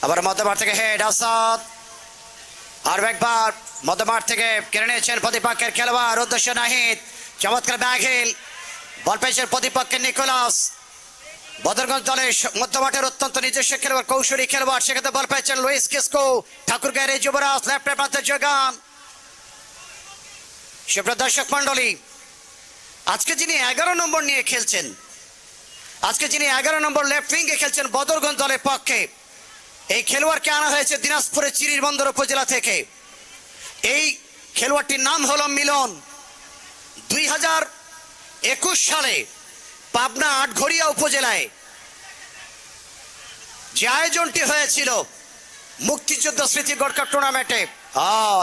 আবার মধ্যমাঠ থেকে হেড আসাদ, আর একবার মধ্যমাঠ থেকে কেড়ে নিয়েছেন প্রতিপক্ষের খেলোয়াড়, উদ্দেশ্য নাহিদ, চমৎকার ব্যাক হিল, বল পেয়েছেন প্রতিপক্ষের নিকোলাস। বদরগঞ্জ দলের মধ্যমাঠের অত্যন্ত নিজস্ব খেলোয়াড়, কৌশলী খেলোয়াড়, সেক্ষেত্রে বল পেয়েছেন লুইস কিসকো, ঠাকুরগাঁয়ের যুবরাজ, লেফটের প্রান্তে যোগান। সুপ্রিয় দর্শক মন্ডলী, আজকে যিনি 11 নম্বর নিয়ে খেলছেন, আজকে যিনি 11 নম্বর লেফট উইঙ্গে খেলছেন বদরগঞ্জ দলের পক্ষে, এই খেলোয়াড়কে আনা হয়েছে দিনাজপুরের চিরিরবন্দর উপজেলা থেকে। এই খেলোয়াড়টির নাম হলো মিলন। 2021 সালে পাবনা আটঘরিয়া উপজেলায় যে আয়োজনটি হয়েছিল মুক্তিযুদ্ধ স্মৃতি গোল্ড কাপ টুর্নামেন্টে,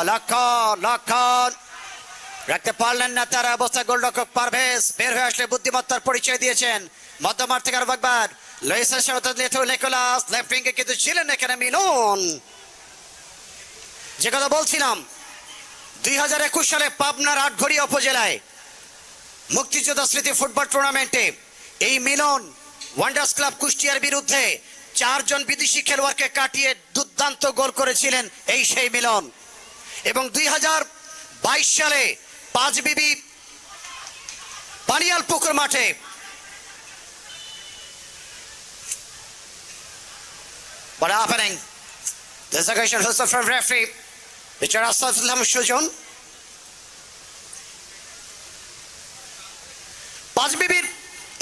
লক্ষণ রাখতে পারলেন না তার অবস্থা। গোলরক্ষক পারভেজ বের হয়ে আসলে বুদ্ধিমত্তার পরিচয় দিয়েছেন। মধ্যমাঠ থেকে আরো একবার নিকোলাস, লেফট উইঙ্গে কিন্তু ছিলেন এখানে মিলন। যে কথা বলছিলাম, 2021 সালে পাবনার আটঘরিয়া উপজেলায় মুক্তিযোদ্ধা স্মৃতি ফুটবল টুর্নামেন্টে এই মিলন ওয়ান্ডার্স ক্লাব কুষ্টিয়ার বিরুদ্ধে 4 জন বিদেশি খেলোয়াড়কে কাটিয়ে দুর্দান্ত গোল করেছিলেন এই সেই মিলন। এবং 2022 সালে পাঁচবিবি পানিয়াল পুকুর মাঠে What happening? This is a question from referee, Mr. Asafullah Sujon. পাঁচবিবির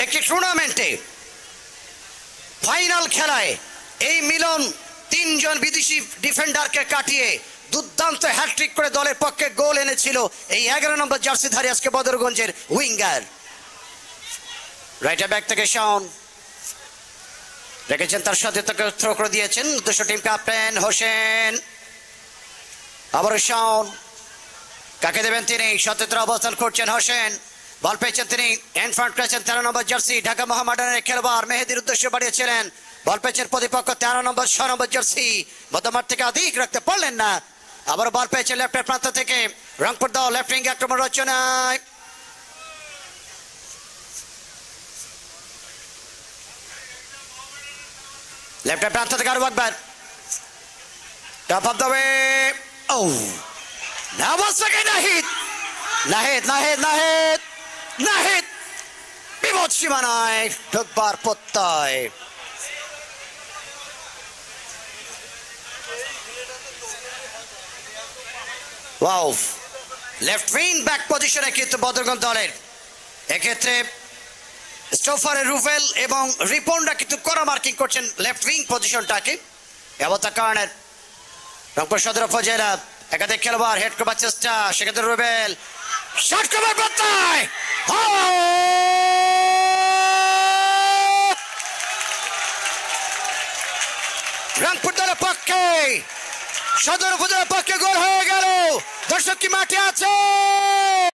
একটি টুর্নামেন্টে ফাইনাল খেলায় এই মিলন 3 জন বিদেশি ডিফেন্ডারকে কাটিয়ে দুর্দান্ত হ্যাট্রিক করে দলের পক্ষে গোল এনেছিল এই 11 নম্বর জার্সিধারী আজকে বদরগঞ্জের উইঙ্গার। রাইট ব্যাক থেকে শাওন রেখেছেন, তার সাথে তাকে থ্রো করে দিয়েছেন উদ্দেশ্য টিম ক্যাপ্টেন হোসেন। আবারও শাওন, কাকে দেবেন তিনি? সতেত্র অবস্থান করছেন হোসেন, বল পেয়েছেন তিনি, এনফ্রন্ট করেছেন 13 নম্বর জার্সি ঢাকা মোহামেডানের খেলোয়াড় মেহেদির উদ্দেশ্যে বাড়িয়েছিলেন, বল পেয়েছেন প্রতিপক্ষ 13 নম্বর 6 নম্বর জার্সি, মধ্যমাঠ থেকে অধিক রাখতে পারলেন না। আবার বল পেয়েছেন লেফটের প্রান্ত থেকে রংপুর দল, লেফট উইঙ্গে আক্রমণ রচনায় লেফটের প্রান্ত থেকে আরো একবার টপ অফ দ্য ওয়ে। ও নাহিদ বিপদ সীমানায় ঢুকবার প্রত্যয়। ওয়াও, লেফট উইং ব্যাক পজিশনে কিন্তু বদরগঞ্জ দলের এক্ষেত্রে স্টোফার রুভেল এবং রিপনরা কিন্তু কড়া মার্কিং করছেন লেফট উইং পজিশনটাকে। এমতা কারণের রংপুর সদর উপজেলা একাধিক খেলোয়াড় হেড করবার চেষ্টা, সেক্ষেত্রে রুভেল শট করবার প্রত্যয়। রংপুর দলের পক্ষে, সদর উপজেলার পক্ষে গোল হয়ে গেল। দর্শক কি মাঠে আছে?